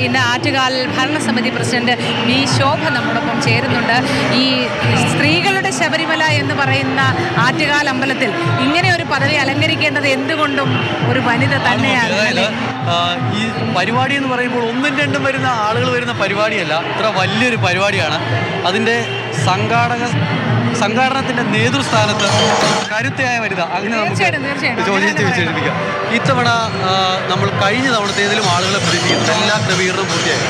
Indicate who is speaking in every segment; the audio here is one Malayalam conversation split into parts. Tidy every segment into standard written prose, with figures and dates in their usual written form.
Speaker 1: ഇന്ന് ആറ്റുകാൽ ഭരണസമിതി പ്രസിഡന്റ് വി ശോഭ നമ്മോടൊപ്പം ചേരുന്നുണ്ട്. ഈ സ്ത്രീകളുടെ ശബരിമല എന്ന് പറയുന്ന ആറ്റുകാൽ അമ്പലത്തിൽ ഇങ്ങനെ ഒരു പദവി അലങ്കരിക്കേണ്ടത് എന്തുകൊണ്ടും ഒരു വനിത തന്നെയാണ്.
Speaker 2: ഈ പരിപാടി എന്ന് പറയുമ്പോൾ ഒന്നും രണ്ടും വരുന്ന ആളുകൾ വരുന്ന പരിപാടിയല്ല, ഇത്ര വലിയൊരു പരിപാടിയാണ്. അതിൻ്റെ സംഘാടനത്തിന്റെ നേതൃസ്ഥാനത്ത് കരുത്തയായ വനിത, അങ്ങനെ നമുക്ക് ചോദിച്ചെടുപ്പിക്കാം. ഇത്തവണ നമ്മൾ കഴിഞ്ഞ തവണത്തേതിലും ആളുകളെ പ്രതീക്ഷിക്കുന്നത് എല്ലാ ക്രമീകരണവും പൂർത്തിയായി.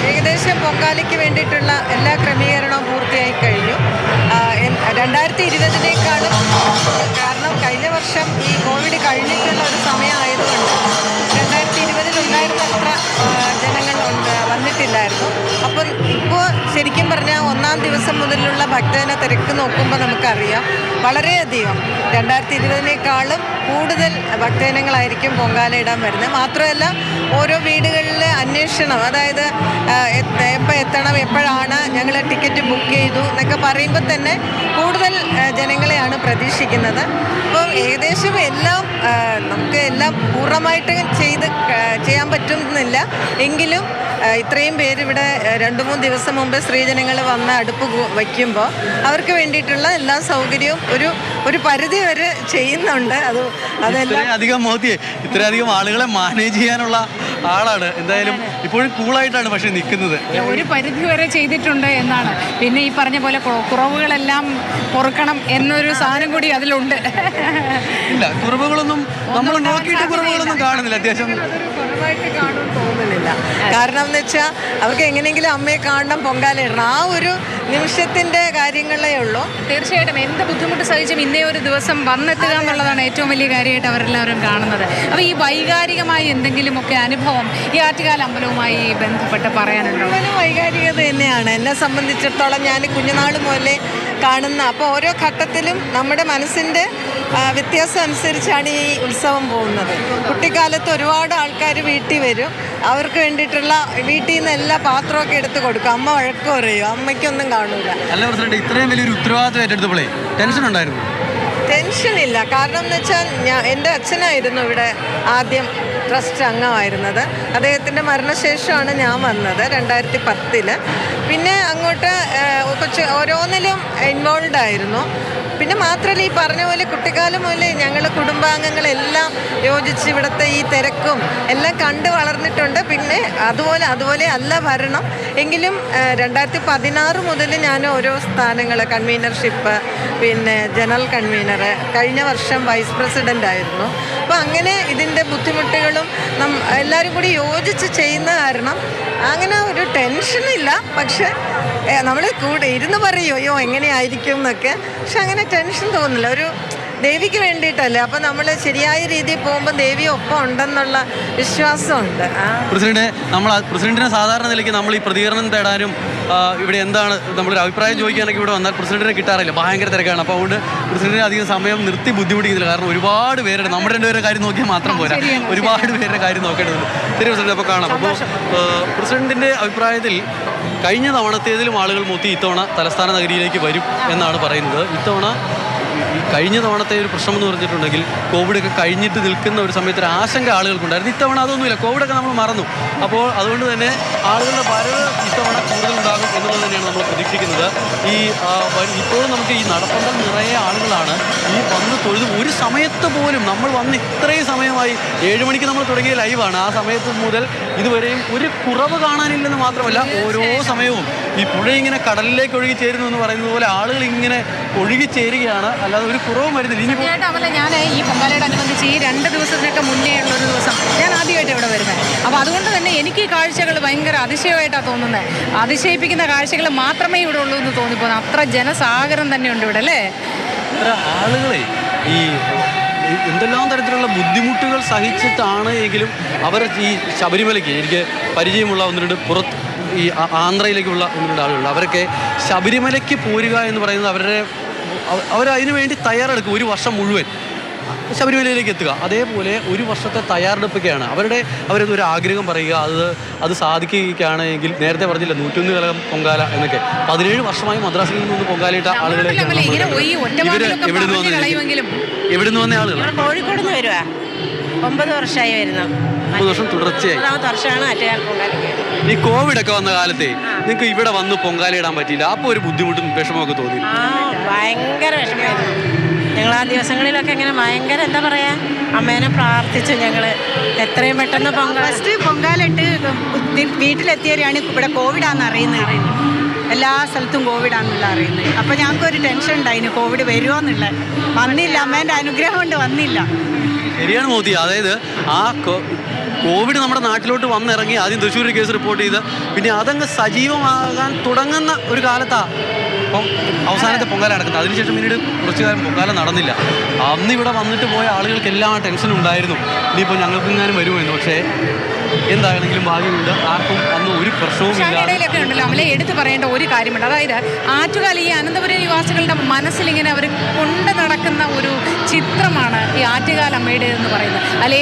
Speaker 3: ഏകദേശം പൊങ്കാലയ്ക്ക് വേണ്ടിയിട്ടുള്ള എല്ലാ ക്രമീകരണവും പൂർത്തിയായി കഴിഞ്ഞു. 2020-നേക്കാളും, കാരണം കഴിഞ്ഞ വർഷം ഈ കോവിഡ് കഴിഞ്ഞിട്ടുള്ള ഒരു സമയമായതുകൊണ്ട് 2020 ഉണ്ടായിരുന്നത്ര ജനങ്ങൾ വന്നിട്ടില്ലായിരുന്നു. അപ്പം ഇപ്പോൾ ശരിക്കും പറഞ്ഞാൽ ഒന്നാം ദിവസം മുതലുള്ള ഭക്തജന തിരക്ക് നോക്കുമ്പോൾ നമുക്കറിയാം വളരെയധികം 2020-നേക്കാളും കൂടുതൽ ഭക്തജനങ്ങളായിരിക്കും പൊങ്കാല ഇടാൻ വരുന്നത്. മാത്രമല്ല ഓരോ വീടുകളിലെ അന്വേഷണം, അതായത് എപ്പോൾ എത്തണം, എപ്പോഴാണ്, ഞങ്ങൾ ടിക്കറ്റ് ബുക്ക് ചെയ്തു എന്നൊക്കെ പറയുമ്പോൾ തന്നെ കൂടുതൽ ജനങ്ങളെയാണ് പ്രതീക്ഷിക്കുന്നത്. അപ്പോൾ ഏകദേശം എല്ലാം നമുക്ക് എല്ലാം പൂർണ്ണമായിട്ട് ചെയ്യാൻ പറ്റുന്നില്ല എങ്കിലും ഇത്രയും പേര് ഇവിടെ 2-3 ദിവസം മുമ്പ് സ്ത്രീജനങ്ങൾ വന്ന് അടുപ്പ് വയ്ക്കുമ്പോൾ അവർക്ക് വേണ്ടിയിട്ടുള്ള എല്ലാ സൗകര്യവും ഒരു പരിധി വരെ ചെയ്യുന്നുണ്ട്.
Speaker 2: അധികം ഇത്രയധികം ആളുകളെ മാനേജ് ചെയ്യാനുള്ള ആളാണ്. എന്തായാലും ഇപ്പോഴും കൂളായിട്ടാണ് പക്ഷെ നിൽക്കുന്നത്.
Speaker 1: ഒരു പരിധി വരെ ചെയ്തിട്ടുണ്ട് എന്നാണ്. പിന്നെ ഈ പറഞ്ഞ പോലെ കുറവുകളെല്ലാം പൊറുക്കണം എന്നൊരു സാധനം കൂടി അതിലുണ്ട്.
Speaker 2: ഇല്ല, കുറവുകളൊന്നും നമ്മൾ നോക്കിയിട്ട് കുറവുകളൊന്നും കാണുന്നില്ല. അത്യാവശ്യം
Speaker 3: കുറവായിട്ട് കാണുമെന്ന് തോന്നുന്നില്ല. കാരണം എന്ന് വെച്ചാൽ അവർക്ക് എങ്ങനെയെങ്കിലും അമ്മയെ കാണണം, പൊങ്കാല ഇടണം, ആ ഒരു നിമിഷത്തിന്റെ കാര്യങ്ങളേ ഉള്ളൂ.
Speaker 1: തീർച്ചയായിട്ടും എന്ത് ബുദ്ധിമുട്ട് സഹിച്ചും ഇന്നേ ഒരു ദിവസം വന്നെത്തുക എന്നുള്ളതാണ് ഏറ്റവും വലിയ കാര്യമായിട്ട് അവരെല്ലാവരും കാണുന്നത്. അപ്പോൾ ഈ വൈകാരികമായി എന്തെങ്കിലുമൊക്കെ അനുഭവം ഈ ആറ്റുകാൽ അമ്പലവുമായി ബന്ധപ്പെട്ട് പറയാനുണ്ടോ?
Speaker 3: വൈകാരികത തന്നെയാണ് എന്നെ സംബന്ധിച്ചിടത്തോളം. ഞാൻ കുഞ്ഞുനാൾ മുതലേ കാണുന്ന, അപ്പോൾ ഓരോ ഘട്ടത്തിലും നമ്മുടെ മനസ്സിൻ്റെ വ്യത്യാസം അനുസരിച്ചാണ് ഈ ഉത്സവം പോകുന്നത്. കുട്ടിക്കാലത്ത് ഒരുപാട് ആൾക്കാർ വീട്ടിൽ വരും, അവർക്ക് വേണ്ടിയിട്ടുള്ള വീട്ടിൽ നിന്ന് എല്ലാ പാത്രമൊക്കെ എടുത്ത് കൊടുക്കും. അമ്മ വഴക്ക് പറയും, അമ്മയ്ക്കൊന്നും കാണൂല.
Speaker 2: അല്ല പ്രസിഡന്റ്, ഇത്രയും വലിയൊരു ഉത്തരവാദിത്വം ഏറ്റെടുത്തപ്പോഴേ ടെൻഷൻ ഉണ്ടായിരുന്നു?
Speaker 3: ടെൻഷനില്ല. കാരണം എന്ന് വെച്ചാൽ എൻ്റെ അച്ഛനായിരുന്നു ഇവിടെ ആദ്യം ട്രസ്റ്റ് അംഗമായിരുന്നത്. അദ്ദേഹത്തിൻ്റെ മരണശേഷമാണ് ഞാൻ വന്നത് 2010. പിന്നെ അങ്ങോട്ട് ഓരോന്നിലും ഇൻവോൾവ് ആയിരുന്നു. പിന്നെ മാത്രമല്ല ഈ പറഞ്ഞ പോലെ കുട്ടിക്കാലം മുതലേ ഞങ്ങൾ കുടുംബാംഗങ്ങളെല്ലാം യോജിച്ച് ഇവിടുത്തെ ഈ തിരക്കും എല്ലാം കണ്ട് വളർന്നിട്ടുണ്ട്. പിന്നെ അതുപോലെ അല്ല ഭരണം എങ്കിലും 2016 മുതൽ ഞാൻ ഓരോ സ്ഥാനങ്ങൾ, കൺവീനർഷിപ്പ്, പിന്നെ ജനറൽ കൺവീനർ, കഴിഞ്ഞ വർഷം വൈസ് പ്രസിഡൻ്റ് ആയിരുന്നു. അപ്പോൾ അങ്ങനെ ഇതിൻ്റെ ബുദ്ധിമുട്ടുകളും എല്ലാവരും കൂടി യോജിച്ച് ചെയ്യുന്ന കാരണം അങ്ങനെ ഒരു ടെൻഷനില്ല. പക്ഷെ നമ്മൾ കൂടെ ഇരുന്ന് പറയും അയ്യോ എങ്ങനെയായിരിക്കും എന്നൊക്കെ, പക്ഷെ അങ്ങനെ ടെൻഷൻ തോന്നില്ല. ഒരു ദേവിക്ക് വേണ്ടിയിട്ടല്ലേ, അപ്പം നമ്മൾ ശരിയായ രീതിയിൽ പോകുമ്പോൾ ദേവി ഒപ്പം ഉണ്ടെന്നുള്ള വിശ്വാസമുണ്ട്.
Speaker 2: പ്രസിഡന്റിനെ സാധാരണ നിലയ്ക്ക് നമ്മൾ ഈ പ്രതികരണം തേടാനും ഇവിടെ എന്താണ് നമ്മളൊരു അഭിപ്രായം ചോദിക്കാനൊക്കെ ഇവിടെ വന്നാൽ പ്രസിഡന്റിനെ കിട്ടാറില്ല, ഭയങ്കര തിരക്കാണ്. അപ്പോൾ അതുകൊണ്ട് പ്രസിഡന്റിനെ അധികം സമയം നിർത്തി ബുദ്ധിമുട്ടിക്കുന്നില്ല. കാരണം ഒരുപാട് പേരുടെ, നമ്മുടെ 2 പേരുടെ കാര്യം നോക്കിയാൽ മാത്രം പോരാ, ഒരുപാട് പേരുടെ കാര്യം നോക്കേണ്ടതുണ്ട്. ശരി പ്രസിഡന്റ്, അപ്പോൾ കാണാം. അപ്പോൾ പ്രസിഡന്റിൻ്റെ അഭിപ്രായത്തിൽ കഴിഞ്ഞ തവണത്തേതിലും ആളുകൾ മൊത്തം ഇത്തവണ തലസ്ഥാന നഗരിയിലേക്ക് വരും എന്നാണ് പറയുന്നത്. ഇത്തവണ കഴിഞ്ഞ തവണത്തെ ഒരു പ്രശ്നം എന്ന് പറഞ്ഞിട്ടുണ്ടെങ്കിൽ കോവിഡൊക്കെ കഴിഞ്ഞിട്ട് നിൽക്കുന്ന ഒരു സമയത്ത് ഒരു ആശങ്ക ആളുകൾക്കുണ്ടായിരുന്നു. ഇത്തവണ അതൊന്നുമില്ല, കോവിഡൊക്കെ നമ്മൾ മറന്നു. അപ്പോൾ അതുകൊണ്ട് തന്നെ ആളുകളുടെ വരവ് ഇത്തവണ കൂടുതലുണ്ടാകും എന്നുള്ളത് തന്നെയാണ് നമ്മൾ പ്രതീക്ഷിക്കുന്നത്. ഇപ്പോഴും നമുക്ക് ഈ നടപ്പന്തൽ നിറയെ ആളുകളാണ് ഈ വന്ന് തൊഴുത്. ഒരു സമയത്ത് പോലും നമ്മൾ വന്ന് ഇത്രയും സമയമായി 7 മണിക്ക് നമ്മൾ തുടങ്ങിയ ലൈവാണ്. ആ സമയത്ത് മുതൽ ഇതുവരെയും ഒരു കുറവ് കാണാനില്ലെന്ന് മാത്രമല്ല, ഓരോ സമയവും ഈ പുഴ ഇങ്ങനെ കടലിലേക്ക് ഒഴുകി ചേരുന്നു എന്ന് പറയുന്നത് പോലെ ആളുകൾ ഇങ്ങനെ ഒഴുകി ചേരുകയാണ്, അല്ലാതെ ഒരു കുറവും വരുന്നില്ല.
Speaker 1: ഞാൻ ഈ പൊങ്കാലയോടനുബന്ധിച്ച് ഈ 2 ദിവസത്തിനൊക്കെ മുന്നേ ഉള്ളൊരു ദിവസം ഞാൻ ആദ്യമായിട്ട് ഇവിടെ വരുന്നത്. അപ്പോൾ അതുകൊണ്ട് തന്നെ എനിക്ക് ഈ കാഴ്ചകൾ ഭയങ്കര അതിശയമായിട്ടാണ് തോന്നുന്നത്. അതിശയിപ്പിക്കുന്ന കാഴ്ചകൾ മാത്രമേ ഇവിടെ ഉള്ളൂ എന്ന് തോന്നിപ്പോകുന്നത്. അത്ര ജനസാഗരം തന്നെയുണ്ട് ഇവിടെ, അല്ലേ?
Speaker 2: ഇത്ര ആളുകളെ ഈ എന്തെല്ലാം തരത്തിലുള്ള ബുദ്ധിമുട്ടുകൾ സഹിച്ചിട്ടാണ് എങ്കിലും അവർ ഈ ശബരിമലയ്ക്ക്, എനിക്ക് പരിചയമുള്ള 1-2 പുറത്ത് ഈ ആന്ധ്രയിലേക്കുള്ള 1-2 ആളുകളുണ്ട്. അവരൊക്കെ ശബരിമലയ്ക്ക് പോരുക എന്ന് പറയുന്നത് അവരതിനു വേണ്ടി തയ്യാറെടുക്കും. ഒരു വർഷം മുഴുവൻ ശബരിമലയിലേക്ക് എത്തുക, അതേപോലെ ഒരു വർഷത്തെ തയ്യാറെടുപ്പൊക്കെയാണ് അവരതൊരു ആഗ്രഹം പറയുക. അത് സാധിക്കുകയാണെങ്കിൽ, നേരത്തെ പറഞ്ഞില്ല 101 കലകം പൊങ്കാല എന്നൊക്കെ, 17 വർഷമായി മദ്രാസിൽ നിന്ന് പൊങ്കാലയിട്ട ആളുകളെ എവിടുന്ന് വന്ന ആളുകൾ?
Speaker 3: കോഴിക്കോട് നിന്ന് വരുവാ.
Speaker 4: 9 വർഷമായി വരുന്നു.
Speaker 2: 9 വർഷം തുടർച്ചയായി.
Speaker 4: 9ാമത്തെ വർഷമാണ് ആറ്റുകാൽ പൊങ്കാലയ്ക്ക്.
Speaker 2: ഈ കോവിഡ് ഒക്കെ വന്ന കാലത്തെ നിങ്ങൾക്ക് ഇവിടെ വന്ന് പൊങ്കാലയിടാൻ പറ്റിയില്ല, അപ്പോൾ ഒരു ബുദ്ധിമുട്ടും വിഷമമൊക്കെ തോന്നി?
Speaker 4: ഭയങ്കര വിഷമമായിരുന്നു. ഞങ്ങൾ ആ ദിവസങ്ങളിലൊക്കെ ഇങ്ങനെ ഭയങ്കര എന്താ പറയാ, അമ്മേനെ പ്രാർത്ഥിച്ചു. ഞങ്ങൾ എത്രയും പെട്ടെന്ന്
Speaker 5: ഫസ്റ്റ് പൊങ്കാലിട്ട് വീട്ടിലെത്തിയവരാണ് ഇവിടെ കോവിഡാന്ന് അറിയുന്നത്. എല്ലാ സ്ഥലത്തും കോവിഡാന്നുള്ള അറിയുന്നത്. അപ്പോൾ ഞങ്ങൾക്കൊരു ടെൻഷൻ ഉണ്ടായിരുന്നു, കോവിഡ് വരുമോ എന്നുള്ള. വന്നില്ല, അമ്മേൻ്റെ അനുഗ്രഹം കൊണ്ട് വന്നില്ല.
Speaker 2: ശരിയാണ് മോദി. അതായത് ആ കോവിഡ് നമ്മുടെ നാട്ടിലോട്ട് വന്നിറങ്ങി, ആദ്യം തൃശ്ശൂർ കേസ് റിപ്പോർട്ട് ചെയ്ത് പിന്നെ അതങ്ങ് സജീവമാകാൻ തുടങ്ങുന്ന ഒരു കാലത്താണ് അപ്പം അവസാനത്തെ പൊങ്കാല നടക്കുന്നത്. അതിനുശേഷം പിന്നീട് കുറച്ചു കാലം പൊങ്കാല നടന്നില്ല. അന്ന് ഇവിടെ വന്നിട്ട് പോയ ആളുകൾക്കെല്ലാം ആ ടെൻഷൻ ഉണ്ടായിരുന്നു, ഇനിയിപ്പോൾ ഞങ്ങൾക്ക് ഇങ്ങനെ വരുമെന്ന്. പക്ഷേ എന്താണെങ്കിലും ഭാഗ്യമുണ്ട്, ആർക്കും അന്ന് ഒരു പ്രശ്നവും
Speaker 1: ഇടയിലൊക്കെ ഉണ്ടല്ലോ അമലെ എടുത്തു പറയേണ്ട ഒരു കാര്യമുണ്ട്. അതായത് ആറ്റുകാൽ ഈ അനന്തപുരം നിവാസികളുടെ മനസ്സിലിങ്ങനെ അവർ കൊണ്ട് നടക്കുന്ന ഒരു ചിത്രമാണ് ഈ ആറ്റുകാൽ അമ്മയുടെ എന്ന് പറയുന്നത്. അല്ലെ